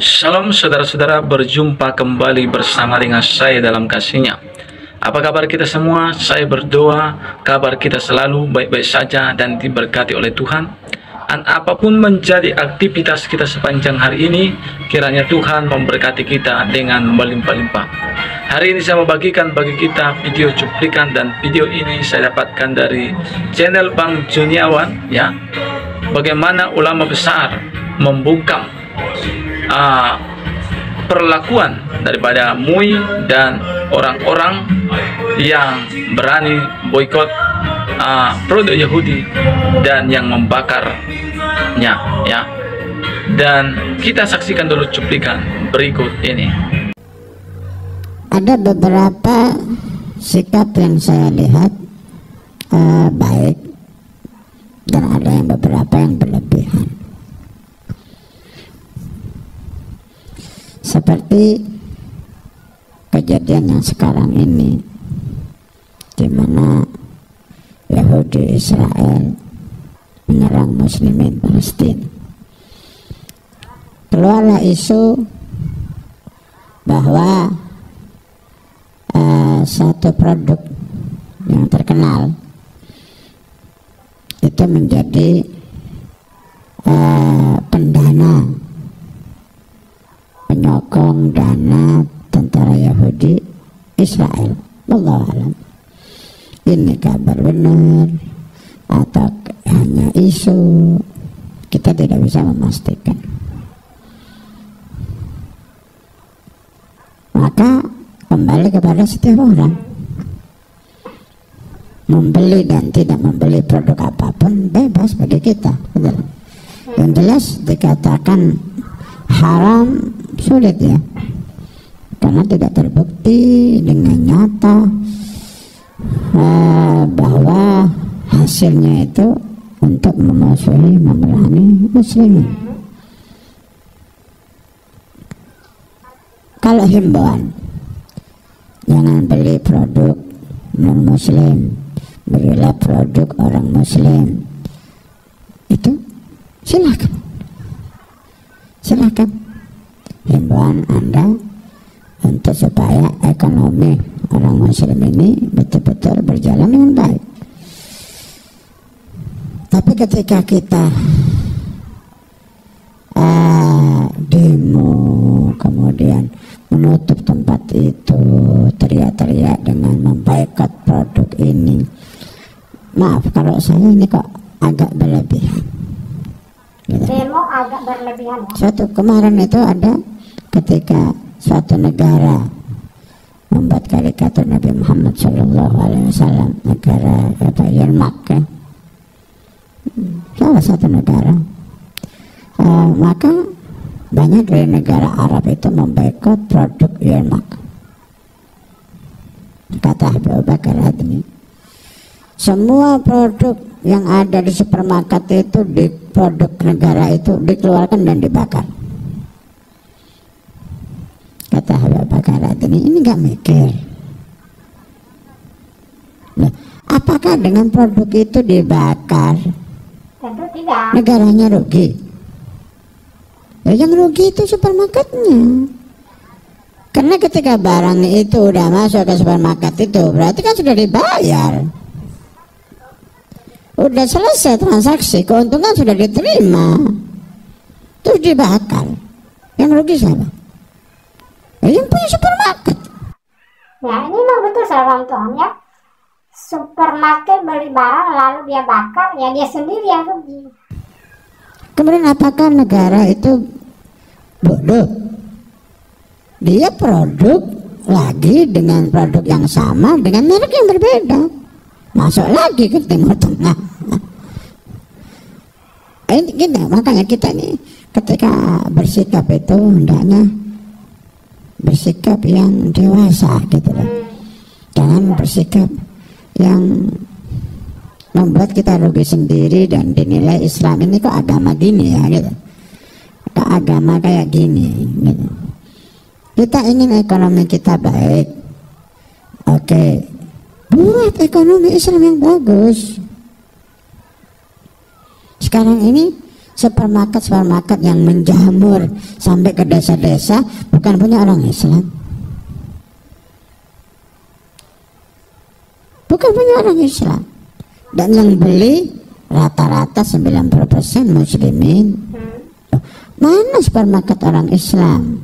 Shalom saudara-saudara, berjumpa kembali bersama dengan saya dalam kasih-Nya. Apa kabar kita semua? Saya berdoa kabar kita selalu baik-baik saja dan diberkati oleh Tuhan. Dan apapun menjadi aktivitas kita sepanjang hari ini, kiranya Tuhan memberkati kita dengan melimpah-limpah. Hari ini saya membagikan bagi kita video cuplikan, dan video ini saya dapatkan dari channel Bang Juniawan, ya. Bagaimana ulama besar membungkam perlakuan daripada MUI dan orang-orang yang berani boikot produk Yahudi dan yang membakarnya, ya. Dan kita saksikan dulu cuplikan berikut ini. Ada beberapa sikap yang saya lihat baik, dan ada yang beberapa yang berlebihan. Seperti kejadian yang sekarang ini, di mana Yahudi Israel menyerang Muslimin Palestina. Keluarlah isu bahwa satu produk yang terkenal itu menjadi pendana, penyokong dana tentara Yahudi Israel. Wallahu a'lam. Ini kabar benar atau hanya isu, kita tidak bisa memastikan. Maka kembali kepada setiap orang, membeli dan tidak membeli produk apapun bebas bagi kita. Yang jelas dikatakan haram sulit, ya, karena tidak terbukti dengan nyata bahwa hasilnya itu untuk memusuhi, memerangi muslimin. Kalau himbauan, jangan beli produk non muslim, belilah produk orang muslim, itu silakan himbauan Anda untuk supaya ekonomi orang muslim ini betul-betul berjalan dengan baik. Tapi ketika kita demo, kemudian menutup tempat itu, teriak-teriak dengan memboikot produk ini, maaf kalau saya ini kok agak berlebihan. Demo agak berlebihan. Suatu kemarin itu ada ketika suatu negara membuat karikatur Nabi Muhammad SAW, negara Yermak, ya, salah satu negara, maka banyak dari negara Arab itu memboikot produk Yermak. Kata Abu Bakar Admi, semua produk yang ada di supermarket itu, di produk negara itu dikeluarkan dan dibakar. Kata Abu Bakar ini nggak mikir. Nah, apakah dengan produk itu dibakar Tentu tidak. negaranya rugi? Ya, yang rugi itu supermarketnya. Karena ketika barang itu udah masuk ke supermarket itu, berarti kan sudah dibayar, udah selesai transaksi, keuntungan sudah diterima, terus dibakar. Yang rugi siapa? Yang punya supermarket. Ya, ini memang betul saudara Tuhan, ya. Supermarket beli barang lalu dia bakar, ya dia sendiri yang rugi. Kemudian apakah negara itu bodoh? Dia produk lagi dengan produk yang sama dengan merek yang berbeda, masuk lagi ke Timur Tengah. Ini gitu, makanya kita ini ketika bersikap itu hendaknya bersikap yang dewasa, gitu loh. Jangan bersikap yang membuat kita rugi sendiri dan dinilai Islam ini kok agama gini, ya, gitu. Kok agama kayak gini, gitu. Kita ingin ekonomi kita baik, oke, buat ekonomi Islam yang bagus. Sekarang ini supermarket yang menjamur sampai ke desa-desa bukan punya orang Islam. Bukan punya orang Islam. Dan yang beli rata-rata 90% muslimin. Mana supermarket orang Islam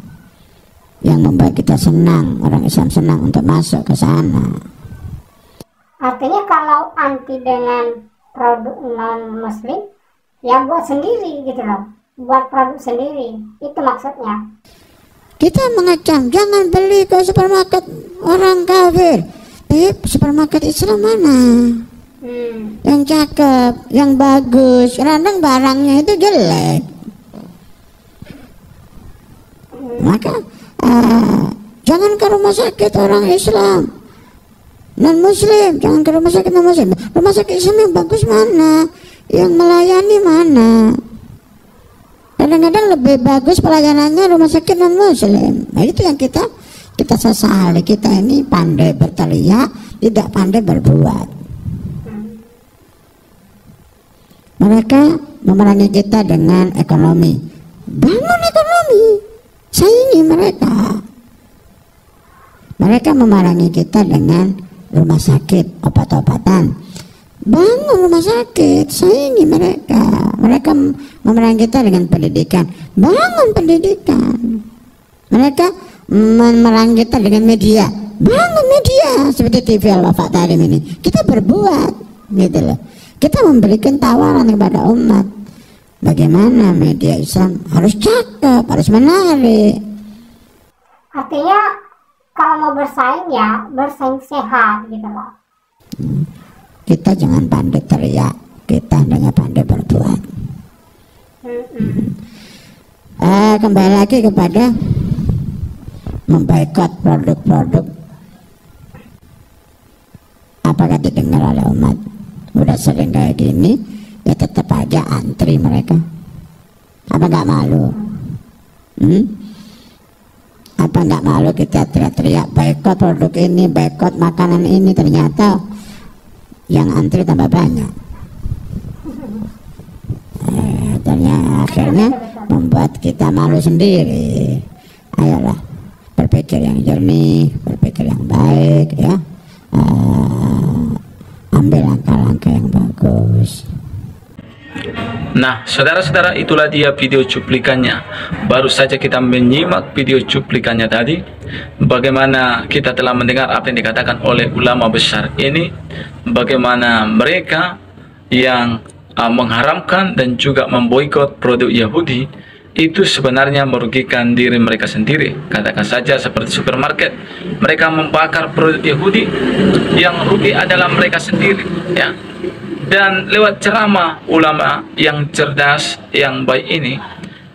yang membuat kita senang, orang Islam senang untuk masuk ke sana? Artinya kalau anti dengan produk non muslim, ya buat sendiri gitu loh, buat produk sendiri, itu maksudnya. Kita mengecam, jangan beli ke supermarket orang kafir. Supermarket Islam mana? Yang cakep, yang bagus, kadang barangnya itu jelek. Maka jangan ke rumah sakit orang Islam non muslim, jangan ke rumah sakit non muslim. Rumah sakit Islam yang bagus mana, yang melayani mana? Kadang-kadang lebih bagus pelayanannya rumah sakit non muslim. Nah itu yang kita sesali. Kita ini pandai berteriak, tidak pandai berbuat. Mereka memerangi kita dengan ekonomi, bangun ekonomi, saingi mereka. Mereka memerangi kita dengan rumah sakit, obat-obatan, bangun rumah sakit, saingi mereka. Mereka memerangi kita dengan pendidikan, bangun pendidikan. Mereka memerangi kita dengan media, bangun media seperti TV Al-Wafa tadi ini. Kita berbuat, gitu loh. Kita memberikan tawaran kepada umat, bagaimana media Islam harus cakep, harus menarik. Artinya kalau mau bersaing ya bersaing sehat gitu loh. Kita jangan pandai teriak, kita hanya pandai berbuat. Kembali lagi kepada memboikot produk-produk. Apakah didengar oleh umat? Udah sering kayak gini, ya tetap aja antri mereka. Apa nggak malu? Apa nggak malu kita teriak-teriak boikot produk ini, boikot makanan ini, ternyata yang antri tambah banyak. Ternyata akhirnya membuat kita malu sendiri. Ayolah, berpikir yang jernih, berpikir yang baik, ya. Ambil langkah-langkah yang bagus. Nah, saudara-saudara, itulah dia video cuplikannya. Baru saja kita menyimak video cuplikannya tadi, bagaimana kita telah mendengar apa yang dikatakan oleh ulama besar ini, bagaimana mereka yang mengharamkan dan juga memboikot produk Yahudi itu sebenarnya merugikan diri mereka sendiri. Katakan saja seperti supermarket, mereka membakar produk Yahudi, yang rugi adalah mereka sendiri, ya. Dan lewat ceramah ulama yang cerdas, yang baik ini,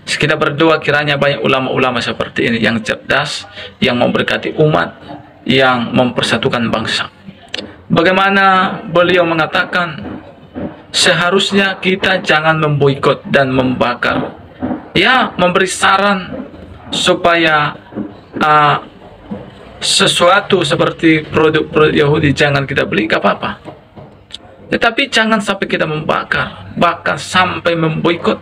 kita berdoa kiranya banyak ulama-ulama seperti ini yang cerdas, yang memberkati umat, yang mempersatukan bangsa. Bagaimana beliau mengatakan, seharusnya kita jangan memboikot dan membakar, ya, memberi saran supaya sesuatu seperti produk-produk Yahudi jangan kita beli, gak apa-apa. Tetapi jangan sampai kita membakar, bahkan sampai memboikot.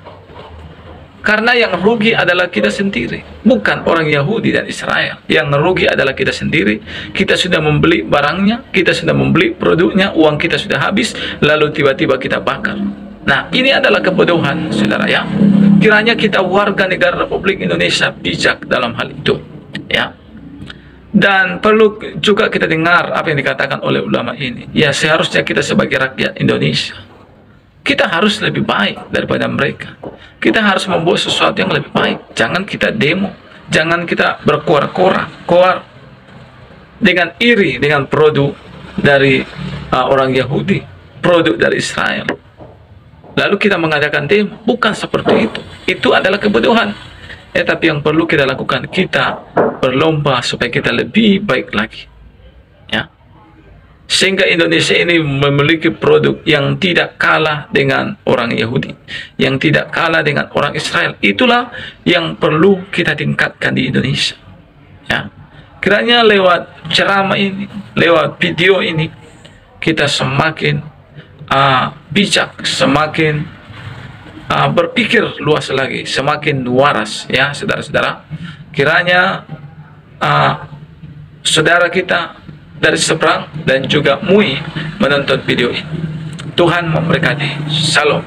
Karena yang rugi adalah kita sendiri, bukan orang Yahudi dan Israel. Yang rugi adalah kita sendiri. Kita sudah membeli barangnya, kita sudah membeli produknya, uang kita sudah habis, lalu tiba-tiba kita bakar. Nah, ini adalah kebodohan, saudara, ya. Kiranya kita warga negara Republik Indonesia bijak dalam hal itu, ya. Dan perlu juga kita dengar apa yang dikatakan oleh ulama ini. Ya, seharusnya kita sebagai rakyat Indonesia, kita harus lebih baik daripada mereka. Kita harus membuat sesuatu yang lebih baik. Jangan kita demo, jangan kita berkoar-koar dengan iri dengan produk dari orang Yahudi, produk dari Israel. Lalu kita mengadakan demo, bukan seperti itu. Itu adalah kebodohan. Tapi yang perlu kita lakukan, kita berlomba supaya kita lebih baik lagi, ya. Sehingga Indonesia ini memiliki produk yang tidak kalah dengan orang Yahudi, yang tidak kalah dengan orang Israel. Itulah yang perlu kita tingkatkan di Indonesia, ya. Kiranya lewat ceramah ini, lewat video ini, kita semakin bijak, semakin berpikir luas lagi, semakin waras ya saudara-saudara. Kiranya saudara kita dari seberang dan juga MUI menonton video ini. Tuhan memberkati. Shalom.